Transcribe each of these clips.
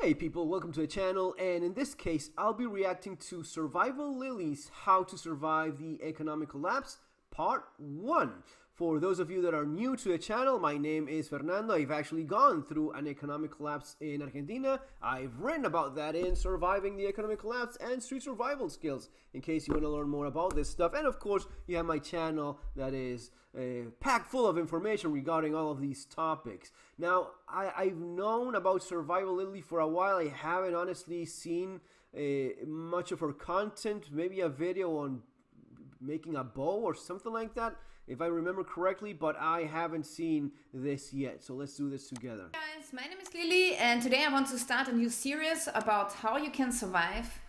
Hey people, welcome to the channel, and in this case I'll be reacting to Survival Lily's How to Survive the Economic Collapse Part 1. For those of you that are new to the channel, my name is Fernando. I've actually gone through an economic collapse in Argentina. I've written about that in Surviving the Economic Collapse and Street Survival Skills, in case you want to learn more about this stuff. And of course, you have my channel that is packed full of information regarding all of these topics. Now, I've known about Survival Lily for a while. I haven't honestly seen much of her content, maybe a video on making a bow or something like that, if I remember correctly, but I haven't seen this yet. So let's do this together. Hey guys, my name is Lily, and today I want to start a new series about how you can survive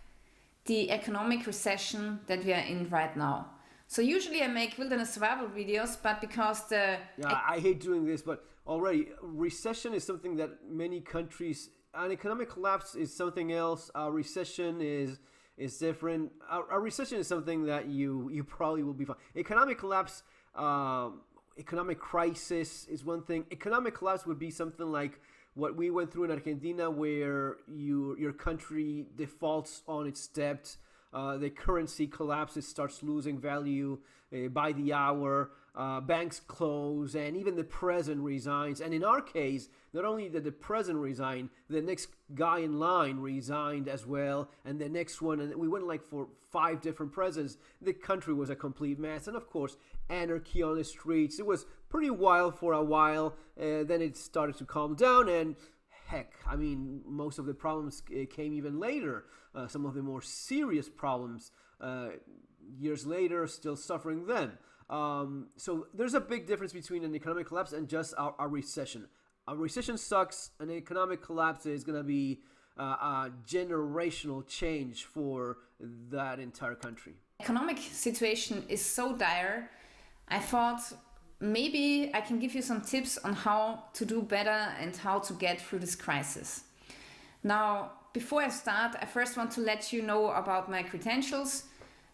the economic recession that we are in right now. So usually I make wilderness survival videos, but because I hate doing this, but already recession is something that many countries, an economic collapse is something else. A recession is different. A recession is something that you probably will be fine. Economic collapse, economic crisis is one thing. Economic collapse would be something like what we went through in Argentina, where your country defaults on its debt. The currency collapses, starts losing value by the hour, banks close, and even the president resigns. And in our case, not only did the president resign, the next guy in line resigned as well, and the next one, and we went like for 5 different presidents. The country was a complete mess, and of course, anarchy on the streets. It was pretty wild for a while, then it started to calm down, and heck, I mean, most of the problems came even later. Some of the more serious problems, years later, still suffering them. So there's a big difference between an economic collapse and just a recession. A recession sucks. An economic collapse is going to be a generational change for that entire country. economic situation is so dire. I thought maybe I can give you some tips on how to do better and how to get through this crisis. Now, before I start, I first want to let you know about my credentials.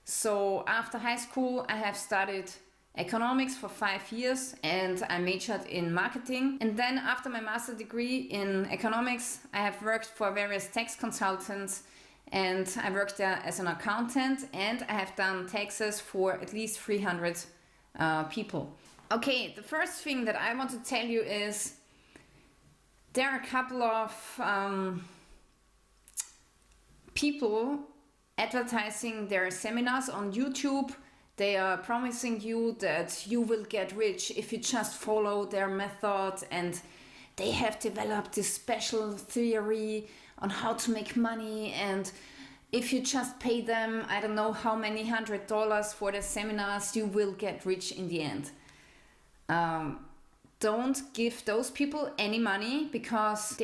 So after high school, I have studied economics for 5 years and I majored in marketing. And then after my master's degree in economics, I have worked for various tax consultants, and I worked there as an accountant, and I have done taxes for at least 300 people. Okay, the first thing that I want to tell you is there are a couple of people advertising their seminars on YouTube. They are promising you that you will get rich if you just follow their method, and they have developed this special theory on how to make money, and if you just pay them, I don't know how many $100 for the seminars, you will get rich in the end. Don't give those people any money, because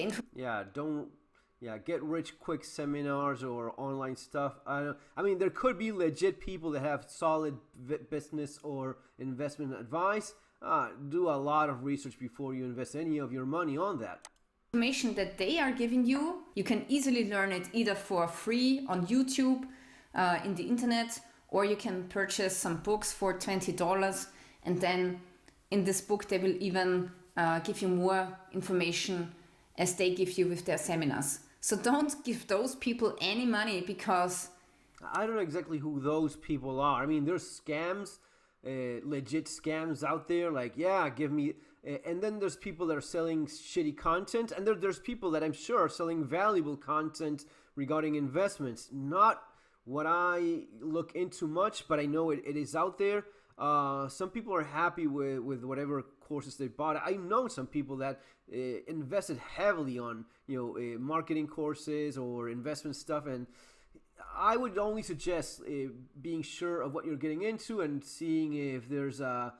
get rich quick seminars or online stuff. I mean, there could be legit people that have solid business or investment advice. Do a lot of research before you invest any of your money on that. Information that they are giving you, you can easily learn it either for free on YouTube, in the internet, or you can purchase some books for $20, and then in this book they will even give you more information as they give you with their seminars. So don't give those people any money, because I don't know exactly who those people are. I mean, there's scams, legit scams out there, like, yeah, give me, and then there's people that are selling shitty content, and there's people that I'm sure are selling valuable content regarding investments. Not what I look into much, but I know it is out there. Some people are happy with whatever courses they bought. I know some people that invested heavily on marketing courses or investment stuff, and I would only suggest being sure of what you're getting into and seeing if there's a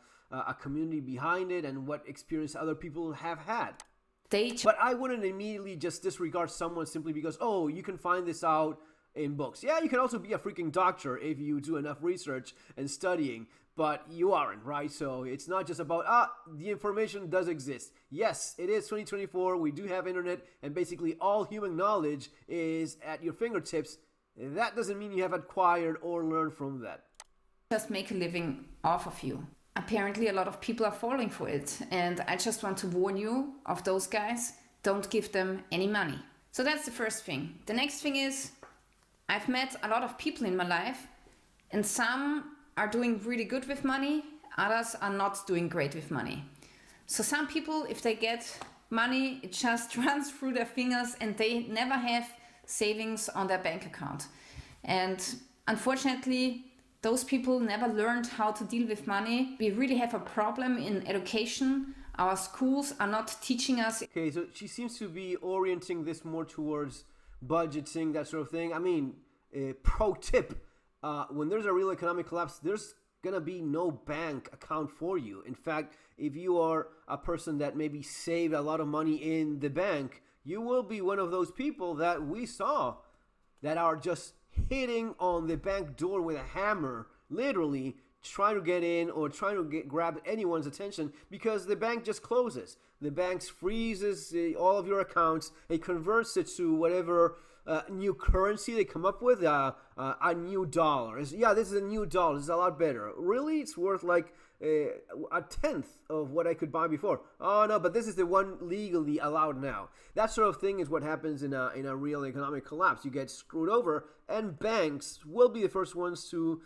community behind it and what experience other people have had. But I wouldn't immediately just disregard someone simply because, oh, you can find this out in books. Yeah, you can also be a freaking doctor if you do enough research and studying, but you aren't, right? So it's not just about, the information does exist. Yes, it is 2024, we do have internet, and basically all human knowledge is at your fingertips. That doesn't mean you have acquired or learned from that. Just make a living off of you. Apparently a lot of people are falling for it, and I just want to warn you of those guys. Don't give them any money. So that's the first thing. The next thing is, I've met a lot of people in my life, and some are doing really good with money, others are not doing great with money. So some people, if they get money, it just runs through their fingers and they never have savings on their bank account. And unfortunately, those people never learned how to deal with money. We really have a problem in education. Our schools are not teaching us. Okay, so she seems to be orienting this more towards budgeting, that sort of thing. I mean, pro tip, when there's a real economic collapse, there's gonna be no bank account for you. In fact, if you are a person that maybe saved a lot of money in the bank, you will be one of those people that we saw that are just hitting on the bank door with a hammer, literally trying to get in or trying to grab anyone's attention because the bank just closes. The bank freezes all of your accounts. It converts it to whatever new currency they come up with, a new dollar. Yeah, this is a new dollar. This is a lot better. Really? It's worth like a tenth of what I could buy before. Oh no, but this is the one legally allowed now. That sort of thing is what happens in a real economic collapse. You get screwed over, and banks will be the first ones to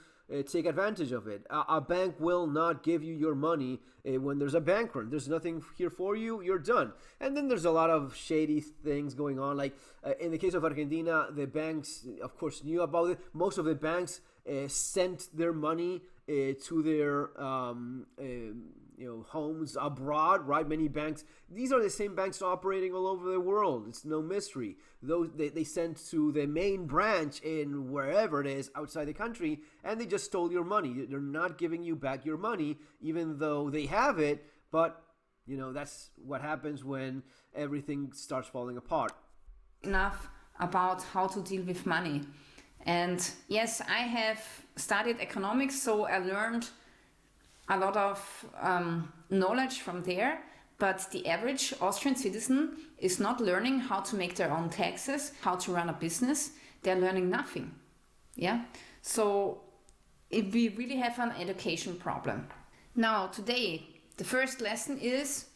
take advantage of it. A bank will not give you your money when there's a bank run. There's nothing here for you. You're done. And then there's a lot of shady things going on. Like in the case of Argentina, the banks, of course, knew about it. Most of the banks sent their money to their homes abroad, right? Many banks. These are the same banks operating all over the world. It's no mystery. Those they sent to the main branch in wherever it is outside the country, and they just stole your money. They're not giving you back your money, even though they have it. But that's what happens when everything starts falling apart. Enough about how to deal with money. And yes, I have studied economics, so I learned a lot of knowledge from there. But the average Austrian citizen is not learning how to make their own taxes, how to run a business. They're learning nothing. Yeah. So we really have an education problem. Now, today, the first lesson is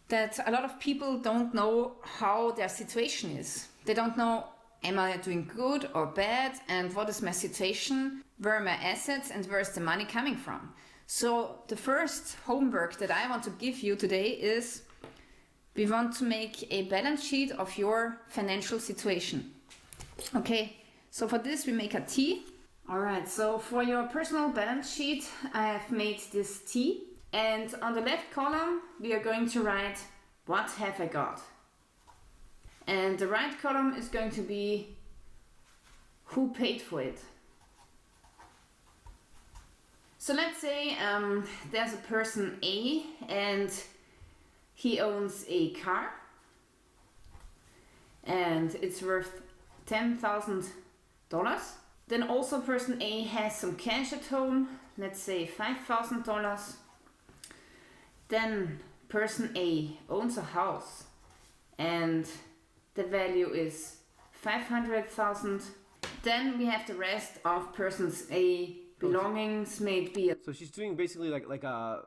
that a lot of people don't know how their situation is. They don't know, am I doing good or bad? And what is my situation? Where are my assets? And where is the money coming from? So the first homework that I want to give you today is we want to make a balance sheet of your financial situation. Okay, so for this we make a T. Alright, so for your personal balance sheet I have made this T, and on the left column we are going to write what have I got, and the right column is going to be who paid for it. So let's say there's a person A and he owns a car and it's worth $10,000. Then also person A has some cash at home, let's say $5,000. Then person A owns a house and the value is $500,000. Then we have the rest of persons A belongings, maybe. So she's doing basically like a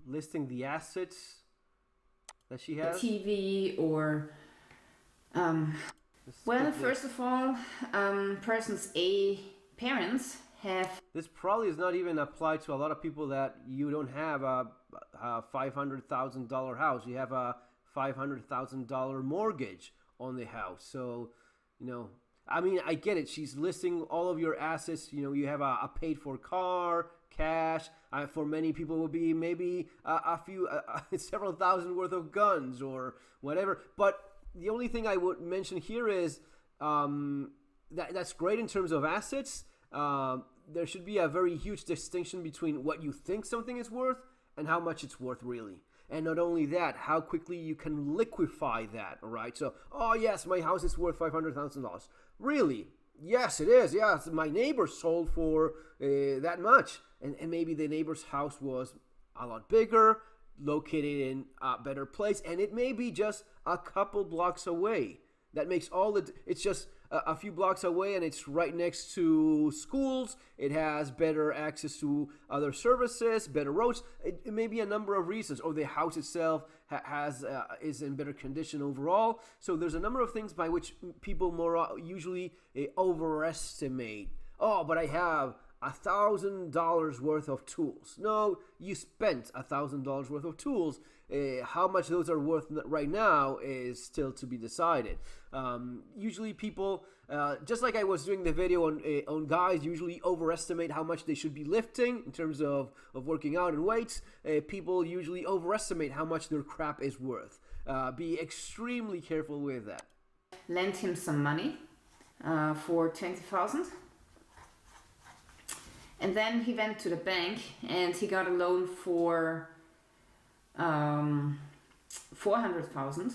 listing the assets that she has. A TV or well, first of all, persons A parents have. This probably is not even applied to a lot of people that you don't have a $500,000 house. You have a $500,000 mortgage on the house. So, I mean, I get it. She's listing all of your assets. You have a paid-for car, cash. For many people, it will be maybe a few, several thousand worth of guns or whatever. But the only thing I would mention here is that's great in terms of assets. There should be a very huge distinction between what you think something is worth and how much it's worth really. And not only that, how quickly you can liquefy that, all right? So, oh yes, my house is worth $500,000. Really? Yes, it is. Yes, my neighbor sold for that much. And maybe the neighbor's house was a lot bigger, located in a better place, and it may be just a couple blocks away. That makes all the... It's just a few blocks away, and it's right next to schools. It has better access to other services, better roads. It may be a number of reasons. Or the house itself is in better condition overall. So there's a number of things by which people more usually overestimate. Oh, but I have $1,000 worth of tools. No, you spent $1,000 worth of tools. How much those are worth right now is still to be decided. Usually people, just like I was doing the video on guys, usually overestimate how much they should be lifting in terms of working out and weights. People usually overestimate how much their crap is worth. Be extremely careful with that. Lent him some money for 20,000. And then he went to the bank and he got a loan for 400,000.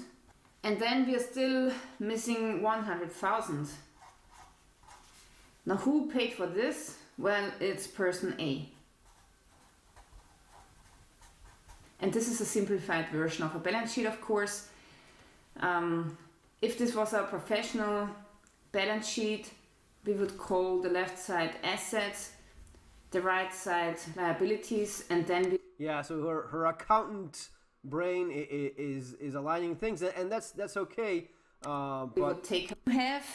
And then we are still missing 100,000. Now who paid for this? Well, it's person A. And this is a simplified version of a balance sheet, of course. If this was a professional balance sheet, we would call the left side assets, the right side liabilities, and then so her accountant brain is aligning things, and that's okay. We would take have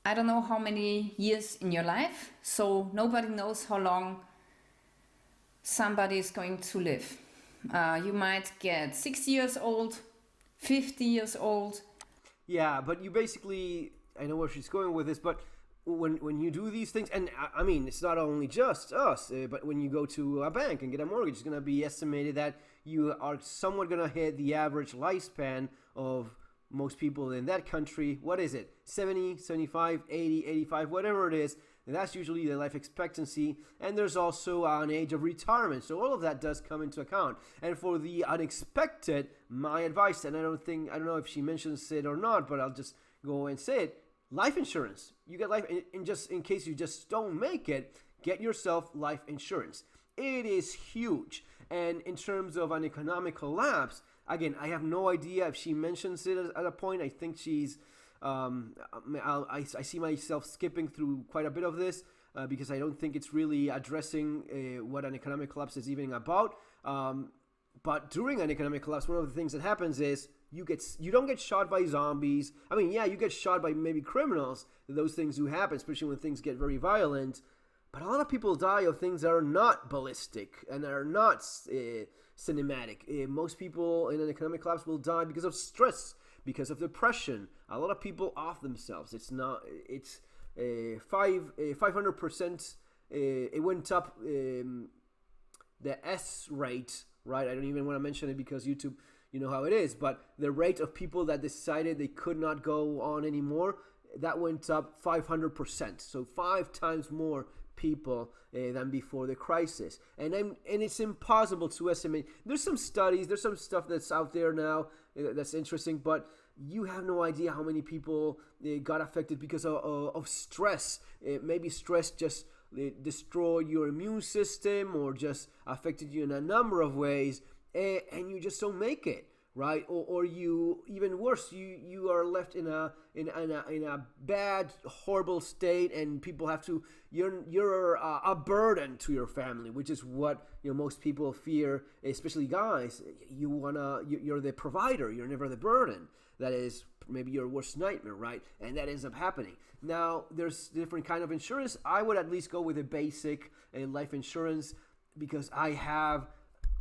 I don't know how many years in your life, so nobody knows how long somebody is going to live. You might get 60 years old, 50 years old. Yeah, but you basically, I know where she's going with this, but when you do these things, and I mean, it's not only just us, but when you go to a bank and get a mortgage, it's going to be estimated that you are somewhat going to hit the average lifespan of most people in that country. What is it? 70, 75, 80, 85, whatever it is. And that's usually the life expectancy. And there's also an age of retirement. So all of that does come into account. And for the unexpected, my advice, and I don't know if she mentions it or not, but I'll just go and say it. Life insurance. You get life, and just in case you just don't make it, get yourself life insurance. It is huge. And in terms of an economic collapse, again, I have no idea if she mentions it at a point. I think she's, I see myself skipping through quite a bit of this because I don't think it's really addressing what an economic collapse is even about. But during an economic collapse, one of the things that happens is you don't get shot by zombies. I mean, yeah, you get shot by maybe criminals. Those things do happen, especially when things get very violent. But a lot of people die of things that are not ballistic and are not cinematic. Most people in an economic collapse will die because of stress, because of depression. A lot of people off themselves. It's 500%. It went up the S rate, right? I don't even want to mention it because YouTube, you know how it is. But the rate of people that decided they could not go on anymore, that went up 500%. So 5 times more people than before the crisis, and it's impossible to estimate. There's some studies, there's some stuff that's out there now that's interesting, but you have no idea how many people got affected because of stress. Maybe stress just destroyed your immune system or just affected you in a number of ways, and you just don't make it. Right, or you, even worse, you are left in a bad, horrible state, and people have to. You're a burden to your family, which is what most people fear, especially guys. You're the provider. You're never the burden. That is maybe your worst nightmare, right? And that ends up happening. Now, there's different kind of insurance. I would at least go with a basic life insurance because I have.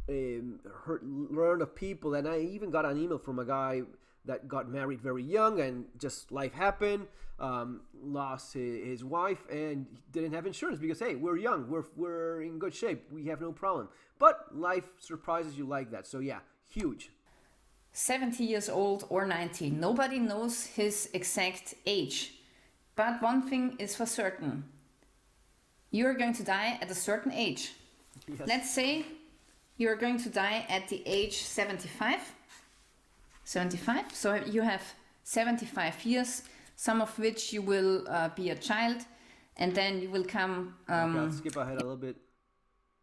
Learned of people, and I even got an email from a guy that got married very young and just life happened, lost his wife and didn't have insurance because hey, we're young, we're in good shape, we have no problem, but life surprises you like that. So yeah, huge. 70 years old or 90, nobody knows his exact age, but one thing is for certain: you're going to die at a certain age. Yes. Let's say you're going to die at the age 75. So you have 75 years, some of which you will be a child, and then you will come... I'll skip ahead a little bit.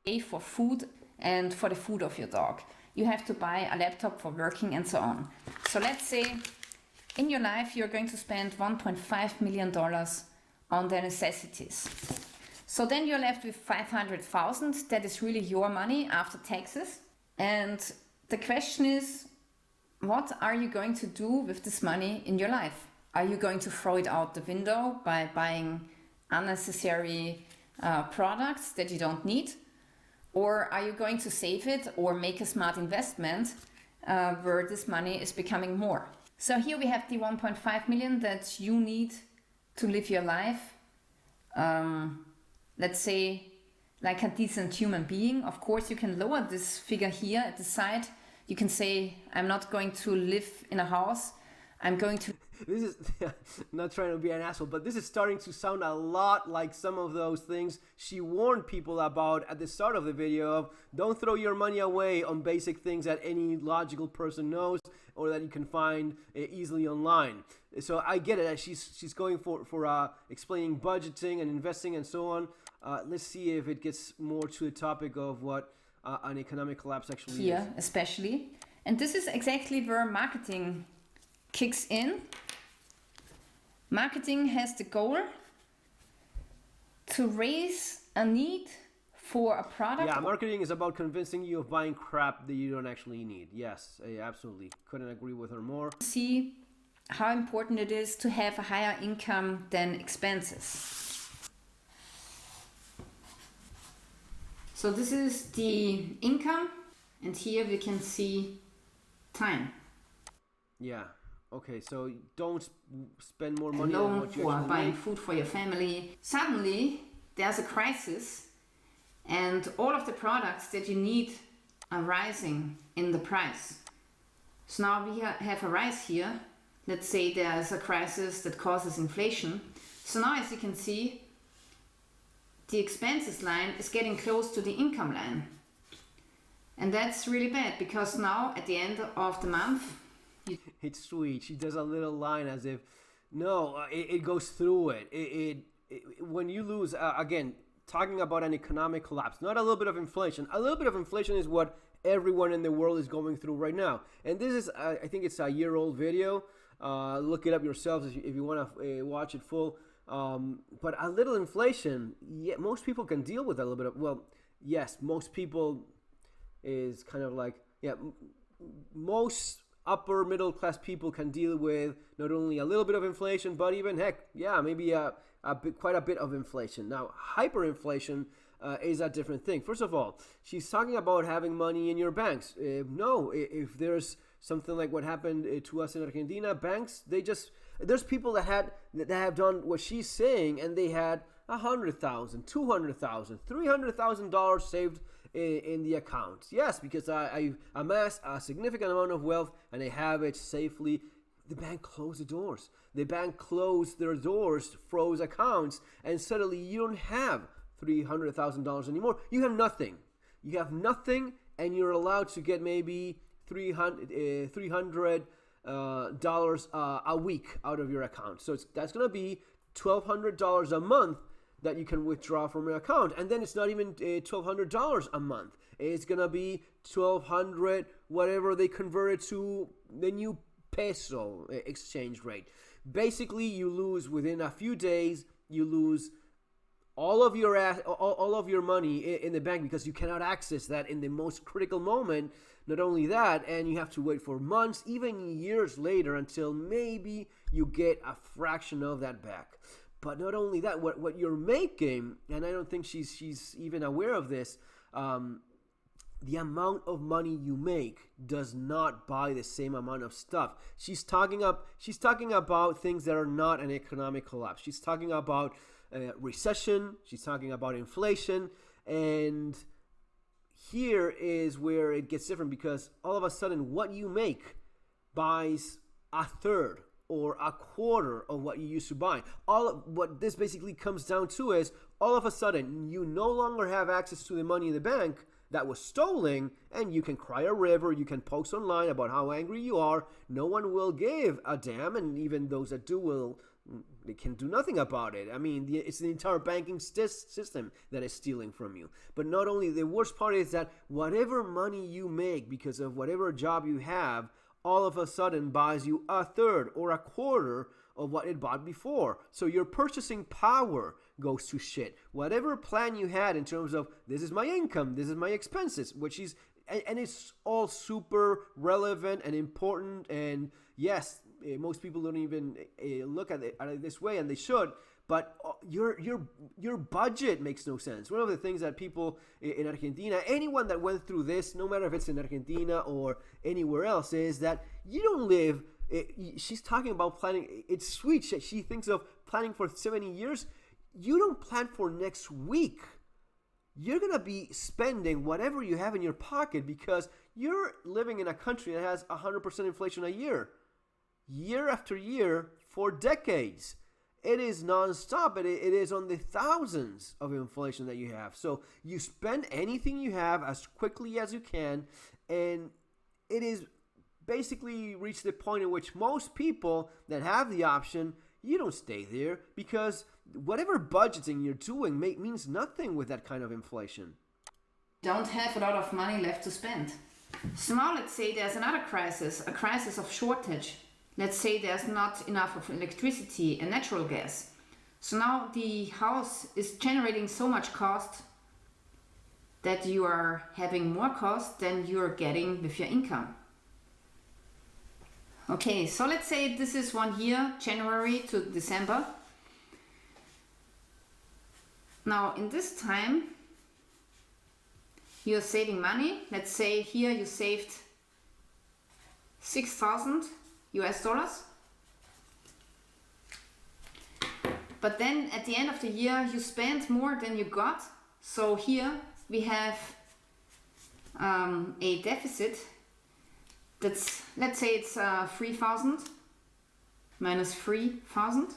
Pay for food and for the food of your dog. You have to buy a laptop for working and so on. So let's say in your life you're going to spend $1.5 million on the necessities. So then you're left with 500,000. That is really your money after taxes. And the question is, what are you going to do with this money in your life? Are you going to throw it out the window by buying unnecessary products that you don't need? Or are you going to save it or make a smart investment where this money is becoming more? So here we have the 1.5 million that you need to live your life. Let's say like a decent human being. Of course, you can lower this figure here at the side. You can say, I'm not going to live in a house. I'm going to... This is not trying to be an asshole, but this is starting to sound a lot like some of those things she warned people about at the start of the video of don't throw your money away on basic things that any logical person knows or that you can find easily online. So I get it. She's going for explaining budgeting and investing and so on. Let's see if it gets more to the topic of what an economic collapse actually is. Here, especially. And this is exactly where marketing kicks in. Marketing has the goal to raise a need for a product. Yeah, marketing is about convincing you of buying crap that you don't actually need. Yes, absolutely. Couldn't agree with her more. See how important it is to have a higher income than expenses. So this is the income, and here we can see time. Yeah. Okay, so don't spend more money on Alone what you for actually buying need. food for your family. Suddenly there's a crisis and all of the products that you need are rising in the price. So now we have a rise here. Let's say there's a crisis that causes inflation. So now, as you can see, the expenses line is getting close to the income line. And that's really bad because now at the end of the month, It's sweet. She does a little line as if, no, it goes through it. When you lose, again, talking about an economic collapse, not a little bit of inflation. A little bit of inflation is what everyone in the world is going through right now. And this is, I think it's a year-old video. Look it up yourselves if you want to watch it full. But a little inflation, yeah, most people can deal with a little bit of, well, yes, most people is kind of like, yeah, most upper middle class people can deal with not only a little bit of inflation, but even heck, yeah, maybe quite a bit of inflation. Now, hyperinflation is a different thing. First of all, she's talking about having money in your banks. No, if there's something like what happened to us in Argentina, banks, there's people that have done what she's saying, and they had $100,000, $200,000, $300,000 saved in the account. Yes, because I amassed a significant amount of wealth and I have it safely. The bank closed the doors. The bank closed their doors, froze accounts, and suddenly you don't have $300,000 anymore. You have nothing. You have nothing, and you're allowed to get maybe $300 a week out of your account. So that's going to be $1,200 a month that you can withdraw from your account. And then it's not even $1,200 a month. It's going to be $1,200, whatever they convert it to the new peso exchange rate. Basically, you lose within a few days, you lose all of your money in the bank because you cannot access that in the most critical moment. Not only that, and you have to wait for months, even years later, until maybe you get a fraction of that back. But not only that, what you're making, and I don't think she's even aware of this, the amount of money you make does not buy the same amount of stuff. She's talking about things that are not an economic collapse. She's talking about recession. She's talking about inflation, and here is where it gets different, because all of a sudden what you make buys a third or a quarter of what you used to buy. What this basically comes down to is all of a sudden you no longer have access to the money in the bank that was stolen, and you can cry a river, you can post online about how angry you are. No one will give a damn, and even those that do they can do nothing about it. I mean, it's the entire banking system that is stealing from you. But not only, the worst part is that whatever money you make because of whatever job you have, all of a sudden buys you a third or a quarter of what it bought before. So your purchasing power goes to shit. Whatever plan you had in terms of, this is my income, this is my expenses, which is and it's all super relevant and important. And yes, most people don't even look at it this way, and they should. But your budget makes no sense. One of the things that people in Argentina, anyone that went through this, no matter if it's in Argentina or anywhere else, is that you don't live. She's talking about planning. It's sweet. She thinks of planning for 70 years. You don't plan for next week. You're going to be spending whatever you have in your pocket because you're living in a country that has 100% inflation a year after year, for decades. It is nonstop. It is on the thousands of inflation that you have. So you spend anything you have as quickly as you can, and it is basically reached the point in which most people that have the option, you don't stay there because whatever budgeting you're doing means nothing with that kind of inflation. Don't have a lot of money left to spend. So now let's say there's another crisis, a crisis of shortage. Let's say there's not enough of electricity and natural gas. So now the house is generating so much cost that you are having more cost than you're getting with your income. Okay, so let's say this is 1 year, January to December. Now in this time, you're saving money. Let's say here you saved 6,000 US dollars. But then at the end of the year, you spend more than you got. So here we have a deficit. That's, let's say it's 3,000 minus 3,000.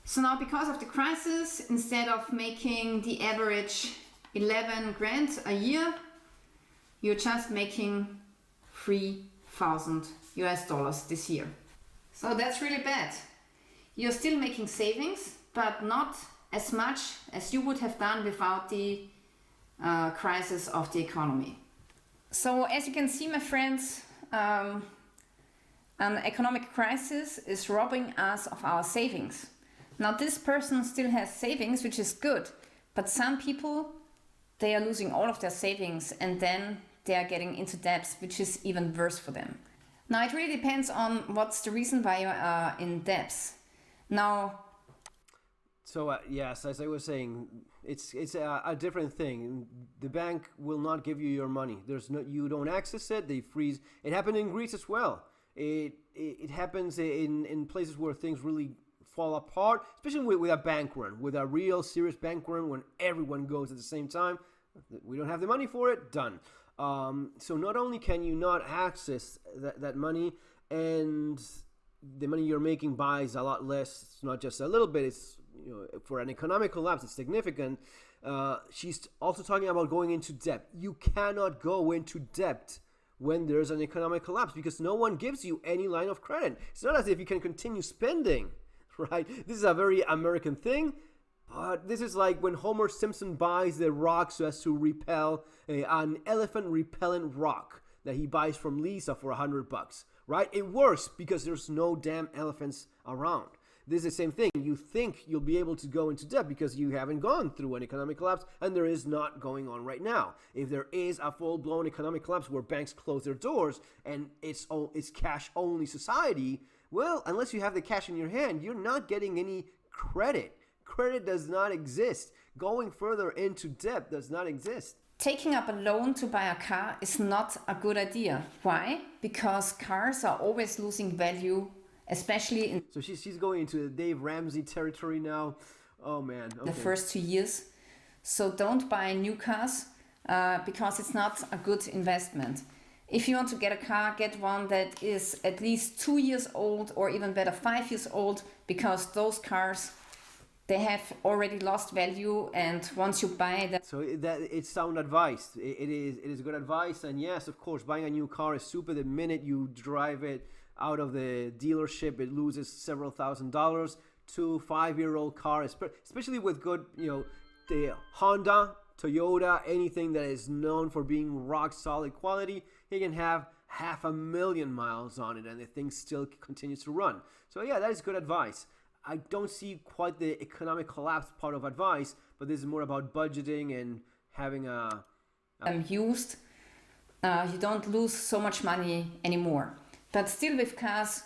So now because of the crisis, instead of making the average 11 grand a year, you're just making 3,000 US dollars this year. So that's really bad. You're still making savings, but not as much as you would have done without the crisis of the economy. So as you can see, my friends, an economic crisis is robbing us of our savings. Now this person still has savings, which is good, but some people, they are losing all of their savings and then they are getting into debts, which is even worse for them. Now it really depends on what's the reason why you are in debts. Now, so yes, as I was saying, it's a different thing. The bank will not give you your money. You don't access it. They freeze. It happened in Greece as well. It happens in places where things really fall apart, especially with a bank run, with a real serious bank run when everyone goes at the same time. We don't have the money for it. Done. So not only can you not access that money, and the money you're making buys a lot less. It's not just a little bit. It's, for an economic collapse, it's significant. She's also talking about going into debt. You cannot go into debt when there's an economic collapse because no one gives you any line of credit. It's not as if you can continue spending, right? This is a very American thing. But this is like when Homer Simpson buys the rock so as to repel an elephant repellent rock that he buys from Lisa for $100, right? It works because there's no damn elephants around. This is the same thing. You think you'll be able to go into debt because you haven't gone through an economic collapse, and there is not going on right now. If there is a full-blown economic collapse where banks close their doors and it's cash-only society, well, unless you have the cash in your hand, you're not getting any credit. Credit does not exist. Going further into debt does not exist. Taking up a loan to buy a car is not a good idea. Why? Because cars are always losing value, especially in So she's going into the Dave Ramsey territory now. Oh man. Okay. The first 2 years. So don't buy new cars because it's not a good investment. If you want to get a car, get one that is at least 2 years old, or even better 5 years old, because those cars, they have already lost value, and once you buy that... So it's sound advice. It is good advice, and yes, of course, buying a new car is super. The minute you drive it out of the dealership, it loses several $1,000s. 5-year-old car, especially with good, the Honda, Toyota, anything that is known for being rock solid quality, it can have 500,000 miles on it, and the thing still continues to run. So yeah, that is good advice. I don't see quite the economic collapse part of advice, but this is more about budgeting and having a used, you don't lose so much money anymore. But still with cars,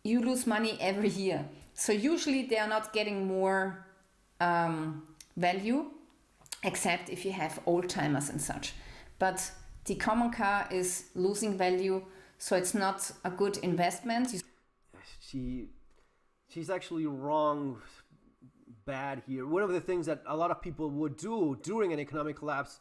you lose money every year. So usually they are not getting more value, except if you have old timers and such. But the common car is losing value, so it's not a good investment. She's actually wrong bad here. One of the things that a lot of people would do during an economic collapse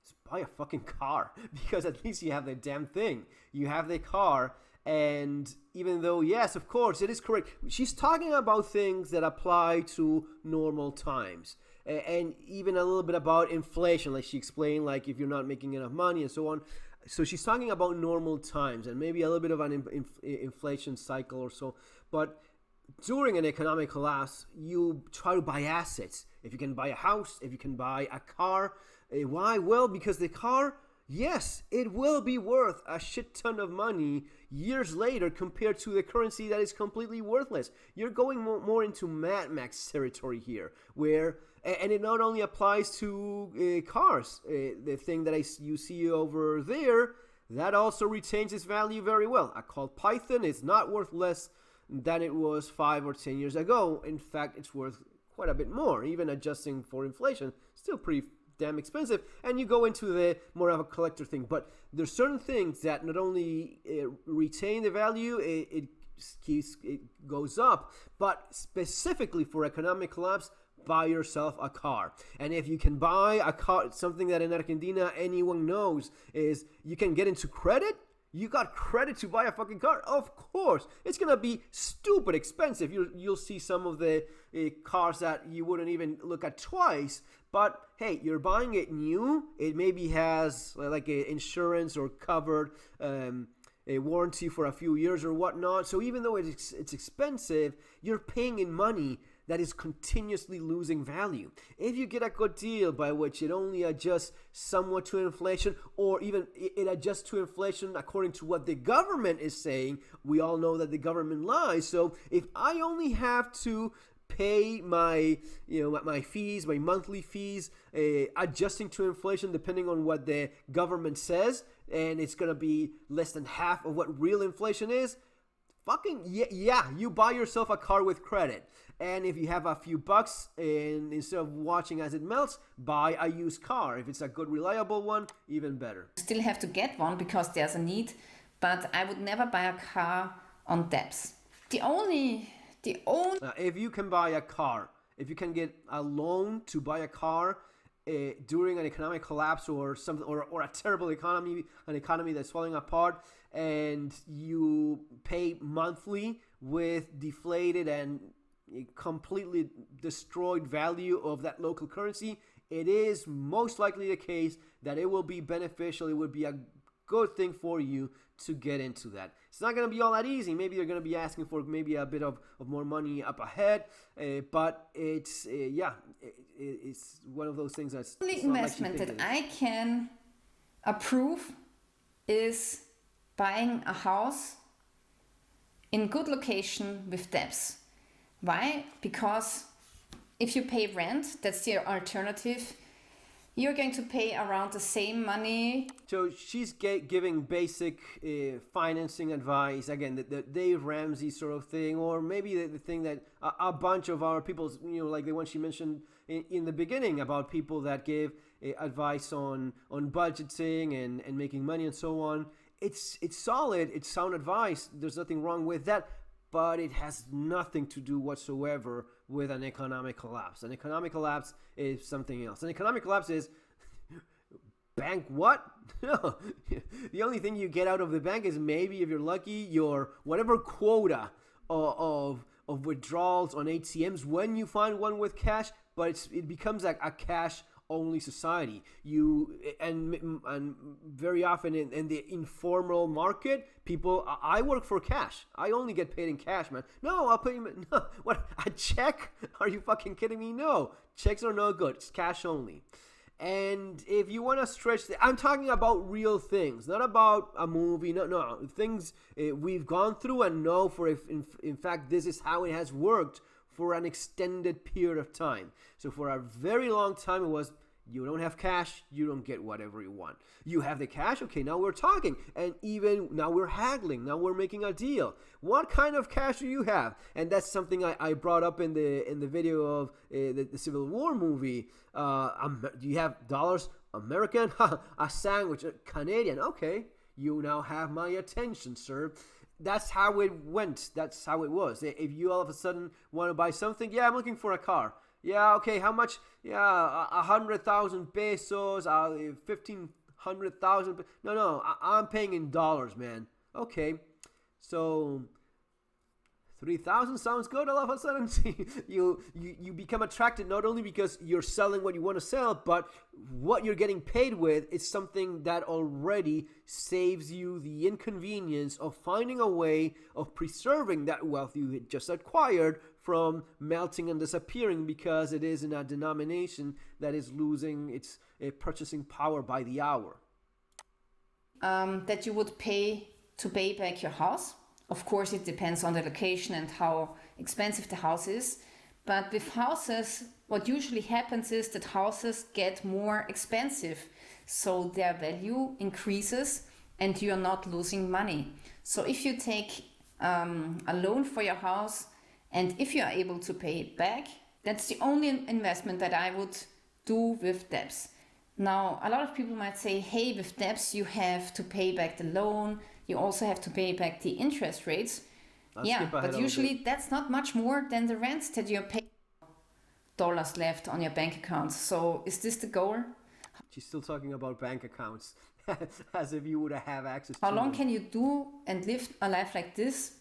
is buy a fucking car, because at least you have the damn thing. You have the car, and even though, yes, of course, it is correct, she's talking about things that apply to normal times. And even a little bit about inflation, like she explained, like if you're not making enough money and so on. So she's talking about normal times and maybe a little bit of an inflation cycle or so. But during an economic collapse, you try to buy assets. If you can buy a house, if you can buy a car. Why? Well, because the car, yes, it will be worth a shit ton of money years later compared to the currency that is completely worthless. You're going more into Mad Max territory here, where, and it not only applies to cars. The thing that you see over there, that also retains its value very well. A called Python is not worth less than it was 5 or 10 years ago. In fact, it's worth quite a bit more, even adjusting for inflation. Still pretty damn expensive. And you go into the more of a collector thing. But there's certain things that not only retain the value, it goes up, but specifically for economic collapse, buy yourself a car. And if you can buy a car, something that in Argentina anyone knows is you can get into credit. You got credit to buy a fucking car? Of course. It's going to be stupid expensive. You'll see some of the cars that you wouldn't even look at twice. But hey, you're buying it new. It maybe has like a insurance or covered a warranty for a few years or whatnot. So even though it's expensive, you're paying in money that is continuously losing value. If you get a good deal by which it only adjusts somewhat to inflation, or even it adjusts to inflation according to what the government is saying, we all know that the government lies. So if I only have to pay my fees, my monthly fees, adjusting to inflation depending on what the government says, and it's gonna be less than half of what real inflation is, fucking yeah, you buy yourself a car with credit. And if you have a few bucks, and instead of watching as it melts, buy a used car. If it's a good, reliable one, even better. Still have to get one because there's a need, but I would never buy a car on debts. The only if you can buy a car, if you can get a loan to buy a car during an economic collapse or something, or a terrible economy, an economy that's falling apart, and you pay monthly with deflated and completely destroyed value of that local currency, it is most likely the case that it will be beneficial. It would be a good thing for you to get into that. It's not going to be all that easy. Maybe you're going to be asking for maybe a bit of more money up ahead, but it's it's one of those things that's the only investment that I can approve is buying a house in good location with debts. Why? Because if you pay rent, that's the alternative, you're going to pay around the same money. So she's giving basic financing advice, again, the Dave Ramsey sort of thing, or maybe the thing that a bunch of our people, like the one she mentioned in the beginning about people that give advice on budgeting and making money and so on. It's solid, it's sound advice, there's nothing wrong with that. But it has nothing to do whatsoever with an economic collapse. An economic collapse is something else. An economic collapse is bank what? No. The only thing you get out of the bank is maybe, if you're lucky, your whatever quota of withdrawals on ATMs when you find one with cash. But it becomes like a cash only society. And very often in the informal market, people, I work for cash. I only get paid in cash, man. No, I'll pay you. No, what, a check? Are you fucking kidding me? No, checks are no good. It's cash only. And if you want to stretch, I'm talking about real things, not about a movie. No, things we've gone through and know for if in fact this is how it has worked for an extended period of time. So for a very long time, it was You don't have cash, you don't get whatever you want. You have the cash, okay, now we're talking. And even now we're haggling, now we're making a deal. What kind of cash do you have? And that's something I brought up in the video of the Civil War movie. Do you have dollars? American? A sandwich, Canadian, okay. You now have my attention, sir. That's how it went. That's how it was. If you all of a sudden want to buy something, yeah, I'm looking for a car. Yeah, okay, how much? Yeah, 100,000 pesos, 1,500,000. No, I'm paying in dollars, man. Okay, so 3,000 sounds good. All of a sudden, you become attracted not only because you're selling what you want to sell, but what you're getting paid with is something that already saves you the inconvenience of finding a way of preserving that wealth you had just acquired from melting and disappearing because it is in a denomination that is losing its purchasing power by the hour. That you would pay to pay back your house. Of course, it depends on the location and how expensive the house is. But with houses, what usually happens is that houses get more expensive. So their value increases and you're not losing money. So if you take a loan for your house and if you are able to pay it back, that's the only investment that I would do with debts. Now, a lot of people might say, hey, with debts, you have to pay back the loan. You also have to pay back the interest rates. Yeah, but usually that's not much more than the rent that you're paying. Dollars left on your bank account. So is this the goal? She's still talking about bank accounts as if you would have access to How long them. can you do and live a life like this?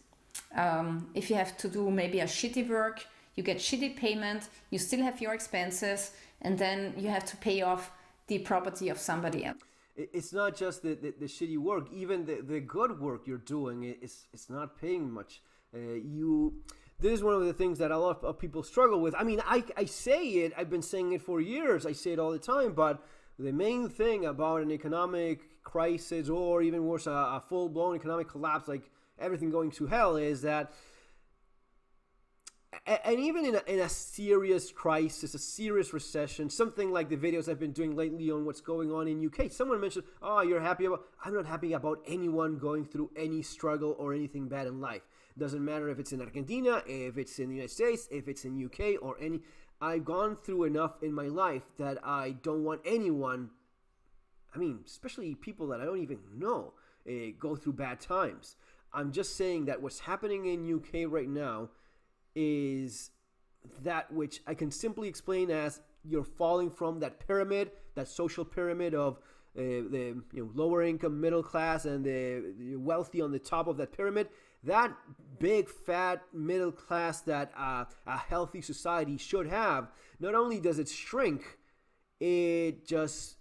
If you have to do maybe a shitty work, you get shitty payment, you still have your expenses, and then you have to pay off the property of somebody else. It's not just the shitty work, even the good work you're doing, it's not paying much. This is one of the things that a lot of people struggle with. I mean, I say it, I've been saying it for years, I say it all the time, but the main thing about an economic crisis or even worse, a full-blown economic collapse, like everything going to hell, is that and even in a serious crisis, a serious recession, something like the videos I've been doing lately on what's going on in UK, someone mentioned, oh, you're happy about, I'm not happy about anyone going through any struggle or anything bad in life. Doesn't matter if it's in Argentina, if it's in the United States, if it's in UK or any, I've gone through enough in my life that I don't want anyone, I mean, especially people that I don't even know, go through bad times. I'm just saying that what's happening in UK right now is that which I can simply explain as you're falling from that pyramid, that social pyramid of the lower income, middle class, and the wealthy on the top of that pyramid. That big fat middle class that a healthy society should have. Not only does it shrink, it just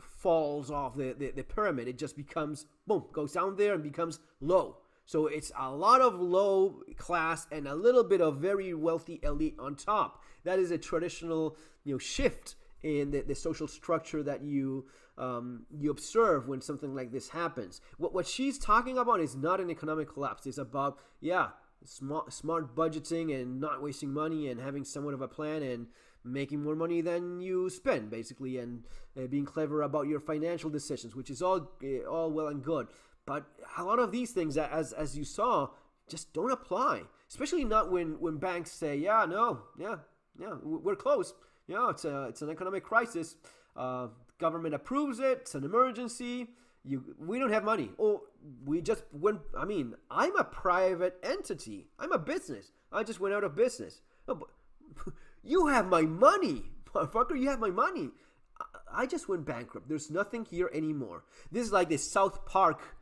falls off the pyramid. It just becomes boom, goes down there and becomes low. So it's a lot of low class and a little bit of very wealthy elite on top. That is a traditional, shift in the social structure that you observe when something like this happens. What she's talking about is not an economic collapse. It's about smart budgeting and not wasting money and having somewhat of a plan and making more money than you spend, basically, and being clever about your financial decisions, which is all well and good. But a lot of these things, as you saw, just don't apply. Especially not when banks say, we're close. It's an economic crisis. Government approves it. It's an emergency. We don't have money. Or we just went. I mean, I'm a private entity. I'm a business. I just went out of business. Oh, but you have my money, motherfucker. You have my money. I just went bankrupt. There's nothing here anymore. This is like the South Park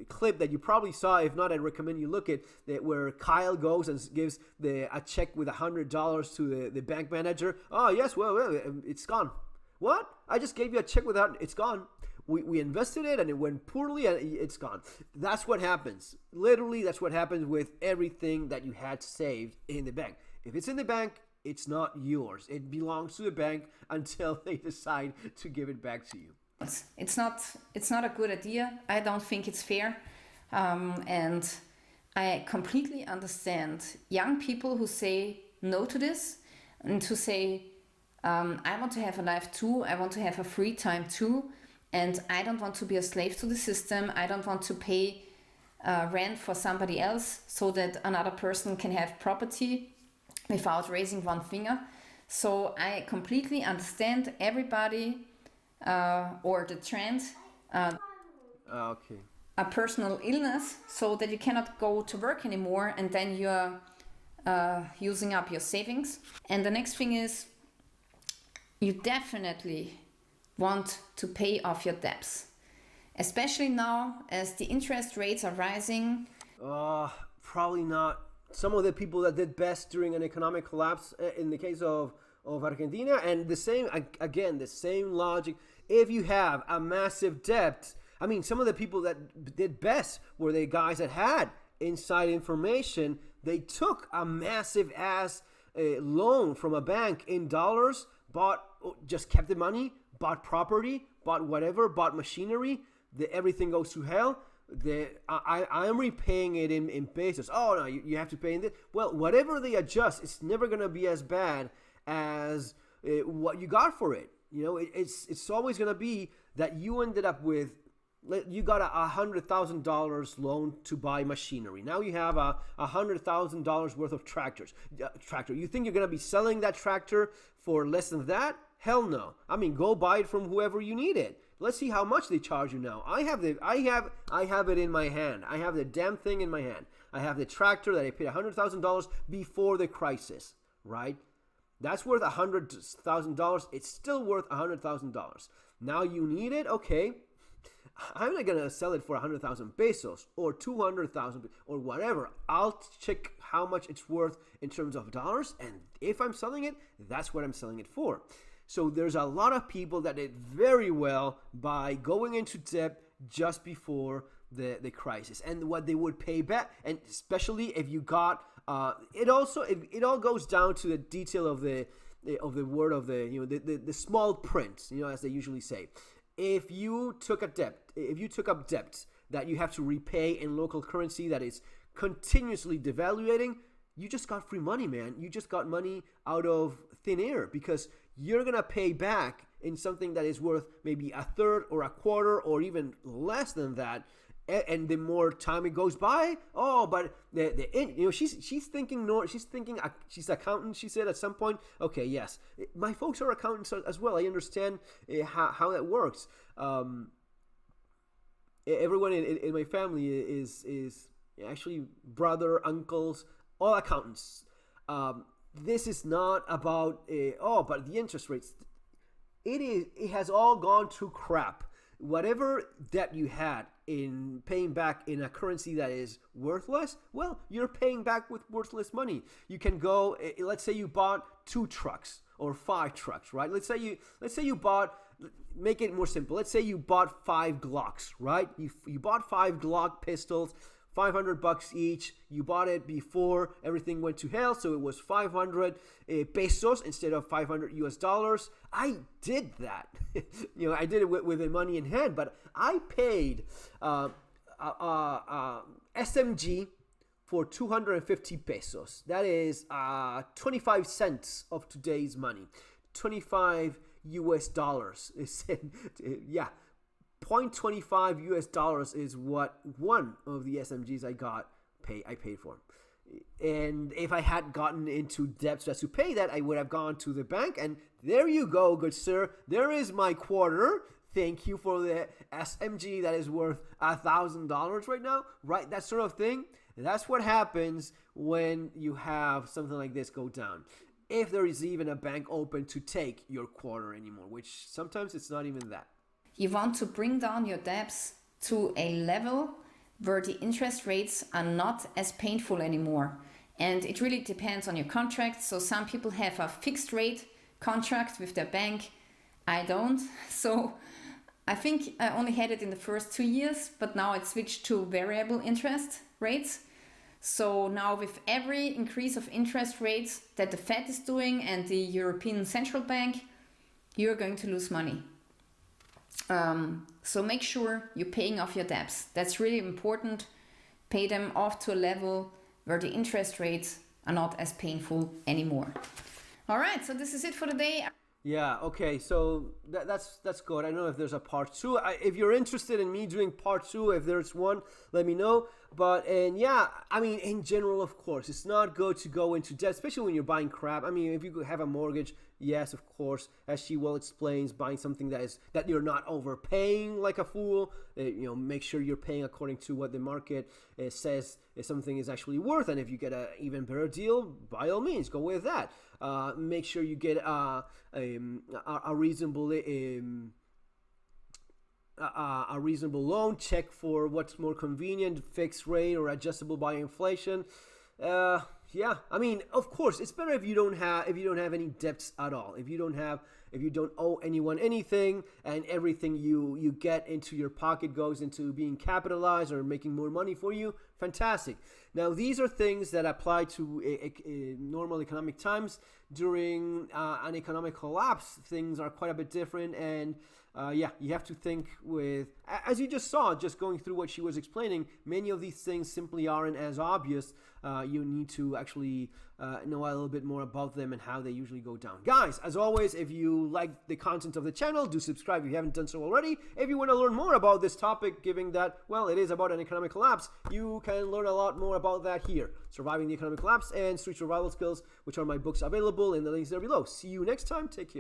clip that you probably saw. If not, I'd recommend you look at that, where Kyle goes and gives a check with $100 to the bank manager. Oh yes, well, it's gone. What? I just gave you a check without. It's gone. We invested it and it went poorly and it's gone. That's what happens. Literally, that's what happens with everything that you had saved in the bank. If it's in the bank, it's not yours. It belongs to the bank until they decide to give it back to you. It's not a good idea. I don't think it's fair. And I completely understand young people who say no to this and to say, I want to have a life too. I want to have a free time too. And I don't want to be a slave to the system. I don't want to pay rent for somebody else so that another person can have property without raising one finger. So I completely understand everybody or the trend, Okay. a personal illness, so that you cannot go to work anymore and then you're using up your savings. And the next thing is, you definitely want to pay off your debts, especially now as the interest rates are rising. Probably not. Some of the people that did best during an economic collapse, in the case of Argentina, and the same, again, the same logic. If you have a massive debt, I mean, some of the people that did best were the guys that had inside information. They took a massive ass loan from a bank in dollars, just kept the money, bought property, bought whatever, bought machinery. Everything goes to hell. I am repaying it in pesos. Oh no, you have to pay in this. Well, whatever they adjust, it's never gonna be as bad as what you got for it. You know, it's always gonna be that you ended up with. You got $100,000 loan to buy machinery. Now you have $100,000 worth of tractor. You think you're gonna be selling that tractor for less than that? Hell no. I mean, go buy it from whoever you need it. Let's see how much they charge you now. I have it in my hand. I have the damn thing in my hand. I have the tractor that I paid $100,000 before the crisis, right? That's worth $100,000. It's still worth $100,000. Now you need it, okay? I'm not gonna sell it for 100,000 pesos or 200,000 or whatever. I'll check how much it's worth in terms of dollars, and if I'm selling it, that's what I'm selling it for. So there's a lot of people that did very well by going into debt just before the crisis, and what they would pay back, and especially if you got it all goes down to the detail of the word of the small print, as they usually say. If you took up debt that you have to repay in local currency that is continuously devaluating, you just got free money, man. You just got money out of thin air, because you're going to pay back in something that is worth maybe a third or a quarter or even less than that. And the more time it goes by, but she's thinking, she's accountant. She said at some point, okay, yes, my folks are accountants as well. I understand how that works. Everyone in my family is actually brother, uncles, all accountants. This is not about but the interest rates. It has all gone to crap. Whatever debt you had in paying back in a currency that is worthless, well, you're paying back with worthless money. You can go, let's say you bought 2 trucks or 5 trucks, right? Let's say you bought, make it more simple. Let's say you bought 5 Glocks, right? You bought 5 Glock pistols, $500 each. You bought it before everything went to hell, so it was 500 pesos instead of $500 US. I did that. I did it with the money in hand, but I paid SMG for 250 pesos. That is 25 cents of today's money. 25 US dollars. Yeah. $0.25 US is what one of the SMGs I paid for. And if I had gotten into debt just to pay that, I would have gone to the bank, and there you go, good sir. There is my quarter. Thank you for the SMG that is worth $1,000 right now, right? That sort of thing. That's what happens when you have something like this go down. If there is even a bank open to take your quarter anymore, which sometimes it's not even that. You want to bring down your debts to a level where the interest rates are not as painful anymore. And it really depends on your contract. So some people have a fixed rate contract with their bank. I don't. So I think I only had it in the first 2 years, but now it switched to variable interest rates. So now with every increase of interest rates that the Fed is doing and the European Central Bank, you're going to lose money. So make sure you're paying off your debts. That's really important. Pay them off to a level where the interest rates are not as painful anymore. All right, so this is it for today. Yeah, okay, so that's good. I don't know if there's a part two. If you're interested in me doing part two, if there's one, let me know. But, and yeah, I mean, in general, of course, it's not good to go into debt, especially when you're buying crap. I mean, if you have a mortgage, yes, of course, as she well explains, buying something that you're not overpaying like a fool. Make sure you're paying according to what the market says if something is actually worth. And if you get an even better deal, by all means, go with that. Make sure you get a reasonable a reasonable loan. Check for what's more convenient, fixed rate or adjustable by inflation. Yeah, I mean, of course, it's better if you don't have any debts at all. If you don't owe anyone anything, and everything you get into your pocket goes into being capitalized or making more money for you, fantastic. Now, these are things that apply to normal economic times. During an economic collapse, things are quite a bit different, and yeah, you have to think with, as you just saw, just going through what she was explaining, many of these things simply aren't as obvious. You need to actually know a little bit more about them and how they usually go down. Guys, as always, if you like the content of the channel, do subscribe if you haven't done so already. If you want to learn more about this topic, given that, well, it is about an economic collapse, you can learn a lot more about that here. Surviving the Economic Collapse and Street Survival Skills, which are my books available in the links there below. See you next time. Take care.